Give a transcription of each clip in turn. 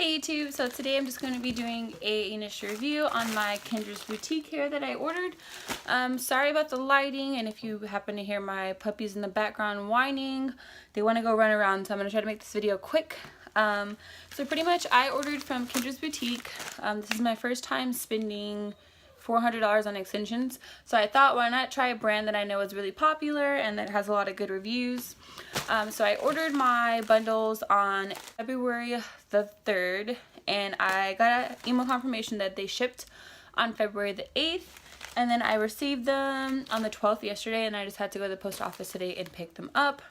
Hey YouTube, so today I'm just going to be doing a initial review on my Kendra's Boutique hair that I ordered. Sorry about the lighting, and if you happen to hear my puppies in the background whining, they want to go run around, so I'm going to try to make this video quick. So pretty much I ordered from Kendra's Boutique. This is my first time spending $400 on extensions, so I thought, why not try a brand that I know is really popular and that has a lot of good reviews. So I ordered my bundles on February the 3rd, and I got an email confirmation that they shipped on February the 8th, and then I received them on the 12th yesterday, and I just had to go to the post office today and pick them up.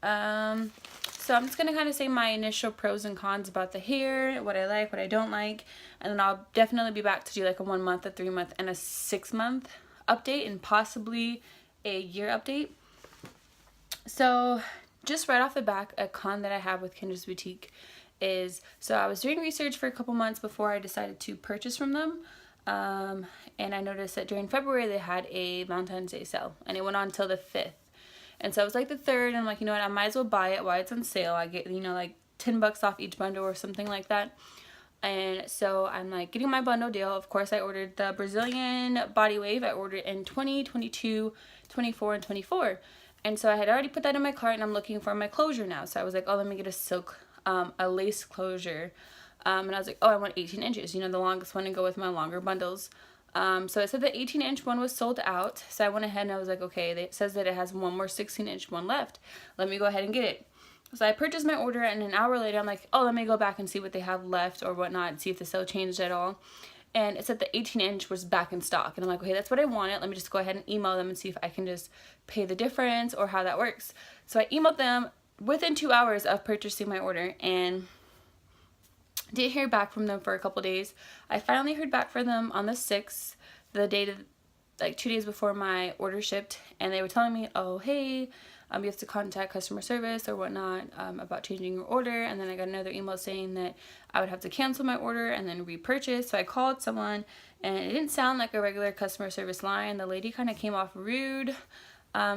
So I'm just going to kind of say my initial pros and cons about the hair, what I like, what I don't like, and then I'll definitely be back to do like a 1 month, a 3 month, and a 6 month update, and possibly a year update. So just right off the back, a con that I have with Kendra's Boutique is, so I was doing research for a couple months before I decided to purchase from them, and I noticed that during February they had a Valentine's Day sale, and it went on till the 5th. And so it was like the 3rd, and I'm like, you know what, I might as well buy it while it's on sale. I get, you know, like 10 bucks off each bundle or something like that. And so I'm like getting my bundle deal. Of course, I ordered the Brazilian Body Wave. I ordered in 20, 22, 24, and 24. And so I had already put that in my cart, and I'm looking for my closure now. So I was like, oh, let me get a silk, a lace closure. And I was like, oh, I want 18 inches, you know, the longest one, to go with my longer bundles. So it said the 18-inch one was sold out, so I went ahead and I was like, okay, it says that it has one more 16-inch one left. Let me go ahead and get it. So I purchased my order, and an hour later I'm like, oh, let me go back and see what they have left or whatnot, see if the sale changed at all. And it said the 18-inch was back in stock, and I'm like, okay, that's what I wanted. Let me just go ahead and email them and see if I can just pay the difference or how that works. So I emailed them within 2 hours of purchasing my order, and didn't hear back from them for a couple days. I finally heard back from them on the 6th, the day to, like 2 days before my order shipped, and they were telling me, oh, hey, you have to contact customer service or whatnot about changing your order. And then I got another email saying that I would have to cancel my order and then repurchase. So I called someone, and it didn't sound like a regular customer service line. The lady kind of came off rude.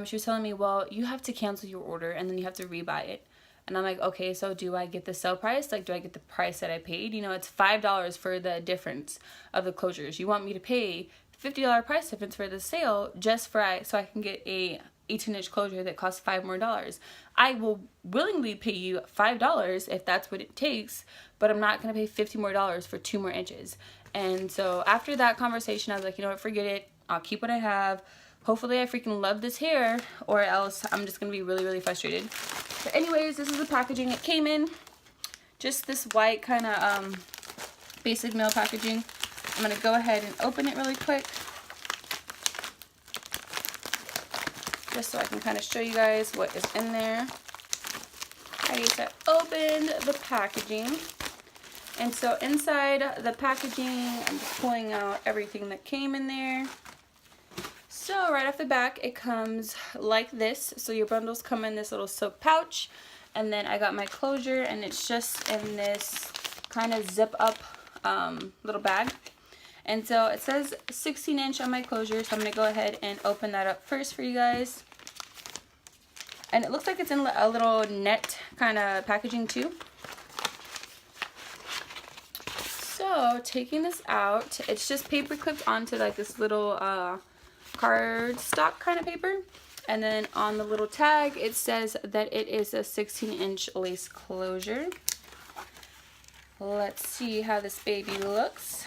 She was telling me, well, you have to cancel your order and then you have to rebuy it. And I'm like, okay, so do I get the sale price? Like, do I get the price that I paid? You know, it's $5 for the difference of the closures. You want me to pay $50 price difference for the sale just for so I can get a 18-inch closure that costs $5 more. I will willingly pay you $5 if that's what it takes, but I'm not going to pay $50 more for 2 more inches. And so after that conversation, I was like, you know what, forget it. I'll keep what I have. Hopefully I freaking love this hair, or else I'm just going to be really, really frustrated. But anyways, this is the packaging it came in. Just this white kind of basic mail packaging. I'm going to go ahead and open it really quick, just so I can kind of show you guys what is in there. Alright, so I opened the packaging. And so inside the packaging, I'm just pulling out everything that came in there. So right off the back, it comes like this. So your bundles come in this little silk pouch, and then I got my closure, and it's just in this kind of zip up little bag. And so it says 16-inch on my closure, so I'm going to go ahead and open that up first for you guys. And it looks like it's in a little net kind of packaging too. So taking this out, it's just paper clipped onto like this little card stock kind of paper, and then on the little tag it says that it is a 16-inch lace closure. Let's see how this baby looks.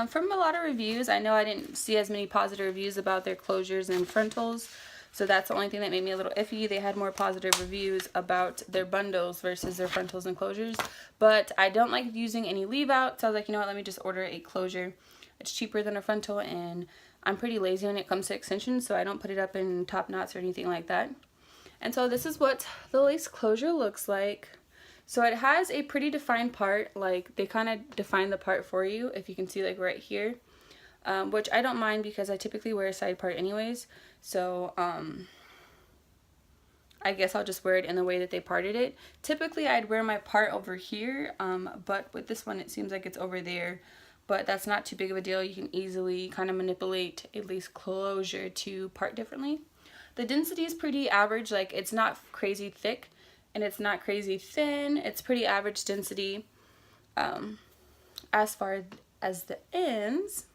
From a lot of reviews, I know I didn't see as many positive reviews about their closures and frontals, so that's the only thing that made me a little iffy. They had more positive reviews about their bundles versus their frontals and closures, but I don't like using any leave out, so I was like, you know what, let me just order a closure. It's cheaper than a frontal, and I'm pretty lazy when it comes to extensions, so I don't put it up in top knots or anything like that. And so this is what the lace closure looks like. So it has a pretty defined part, like they kind of define the part for you, if you can see, like right here, which I don't mind because I typically wear a side part anyways. So I guess I'll just wear it in the way that they parted it. Typically I'd wear my part over here, but with this one it seems like it's over there. But that's not too big of a deal. You can easily kind of manipulate a lace closure to part differently. The density is pretty average, like it's not crazy thick and it's not crazy thin. It's pretty average density. As far as the ends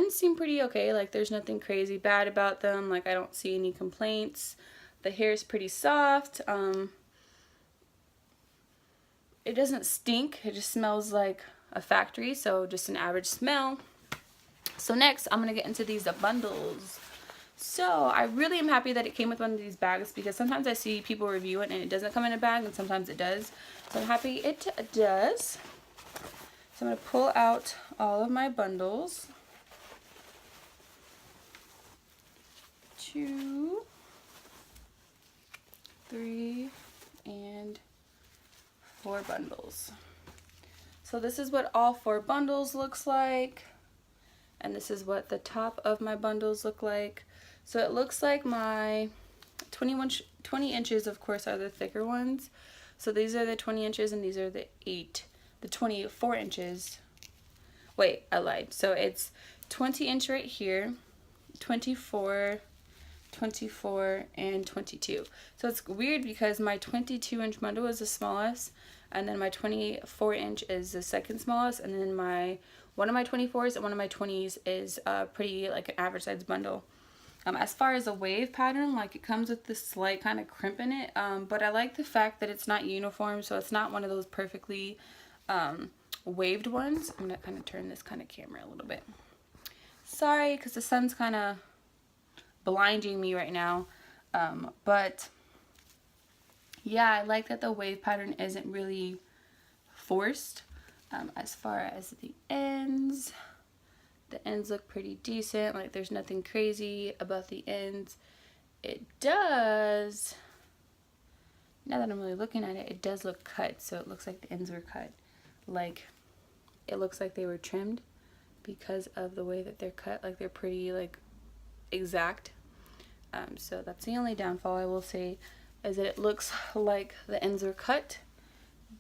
seem pretty okay. Like there's nothing crazy bad about them. Like I don't see any complaints. The hair is pretty soft. It doesn't stink. It just smells like a factory, so just an average smell. So next, I'm going to get into these bundles. So I really am happy that it came with one of these bags, because sometimes I see people review it and it doesn't come in a bag, and sometimes it does. So I'm happy it does. So I'm going to pull out all of my bundles. 2, 3, and 4 bundles. So this is what all 4 bundles looks like, and this is what the top of my bundles look like. So it looks like my 20 inches, of course, are the thicker ones. So these are the 20 inches and these are the 24 inches. Wait, I lied. So it's 20 inch right here, 24, 24, and 22. So it's weird because my 22 inch bundle is the smallest, and then my 24 inch is the second smallest, and then one of my 24s and one of my 20s is pretty like an average size bundle. As far as a wave pattern, like it comes with this slight kind of crimp in it, but I like the fact that it's not uniform, so it's not one of those perfectly waved ones. I'm gonna kind of turn this kind of camera a little bit. Sorry, because the sun's kind of blinding me right now, but yeah, I like that the wave pattern isn't really forced. As far as the ends look pretty decent. Like there's nothing crazy about the ends. It does, now that I'm really looking at it, it does look cut. So it looks like the ends were cut. Like it looks like they were trimmed because of the way that they're cut. Like they're pretty like exact. So that's the only downfall I will say, is that it looks like the ends are cut.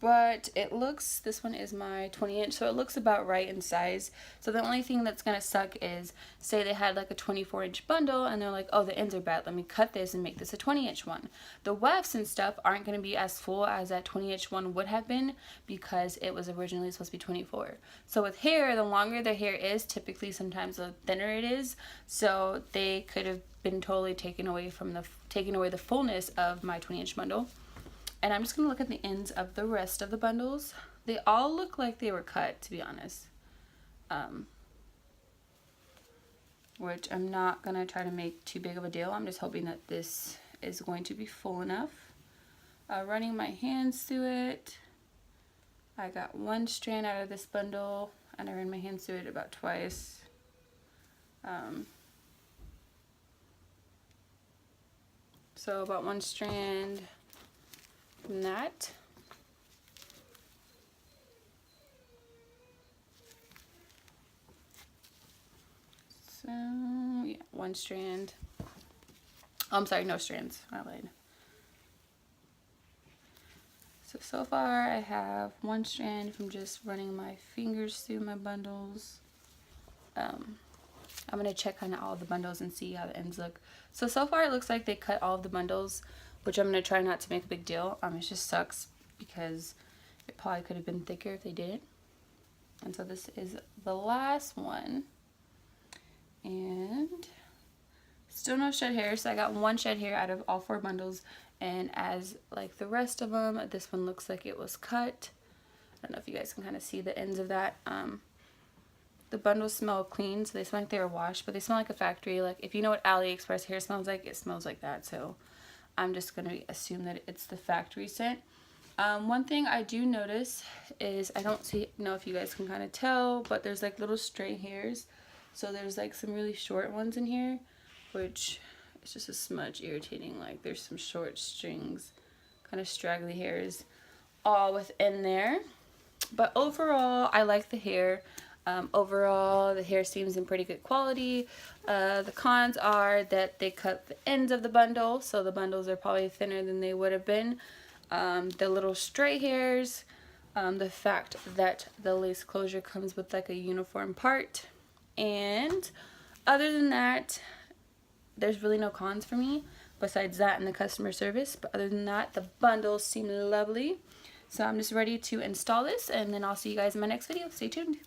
But it looks, this one is my 20 inch, so it looks about right in size. So the only thing that's going to suck is, say they had like a 24 inch bundle and they're like, oh, the ends are bad, let me cut this and make this a 20 inch one. The wefts and stuff aren't going to be as full as that 20 inch one would have been, because it was originally supposed to be 24. So with hair, the longer the hair is, typically sometimes the thinner it is. So they could have been totally taking away the fullness of my 20 inch bundle. And I'm just going to look at the ends of the rest of the bundles. They all look like they were cut, to be honest. Which I'm not going to try to make too big of a deal. I'm just hoping that this is going to be full enough. Running my hands through it, I got 1 strand out of this bundle, and I ran my hands through it about twice. So about 1 strand from that. So yeah, 1 strand. Oh, I'm sorry, no strands. I lied. So far I have 1 strand from just running my fingers through my bundles. I'm going to check kind of all the bundles and see how the ends look. So far it looks like they cut all of the bundles, which I'm going to try not to make a big deal. It just sucks because it probably could have been thicker if they didn't. And so this is the last one. And still no shed hair, so I got 1 shed hair out of all 4 bundles. And as like the rest of them, this one looks like it was cut. I don't know if you guys can kind of see the ends of that. The bundles smell clean, so they smell like they were washed, but they smell like a factory. Like if you know what AliExpress hair smells like, it smells like that. So I'm just going to assume that it's the factory scent. One thing I do notice is, I don't know if you guys can kind of tell, but there's like little stray hairs. So there's like some really short ones in here, which is just a smudge irritating. Like there's some short strings, kind of straggly hairs all within there. But overall, I like the hair. Overall, the hair seems in pretty good quality. The cons are that they cut the ends of the bundle, so the bundles are probably thinner than they would have been. The little stray hairs, the fact that the lace closure comes with like a uniform part, and other than that, there's really no cons for me besides that and the customer service. But other than that, the bundles seem lovely. So I'm just ready to install this, and then I'll see you guys in my next video. Stay tuned.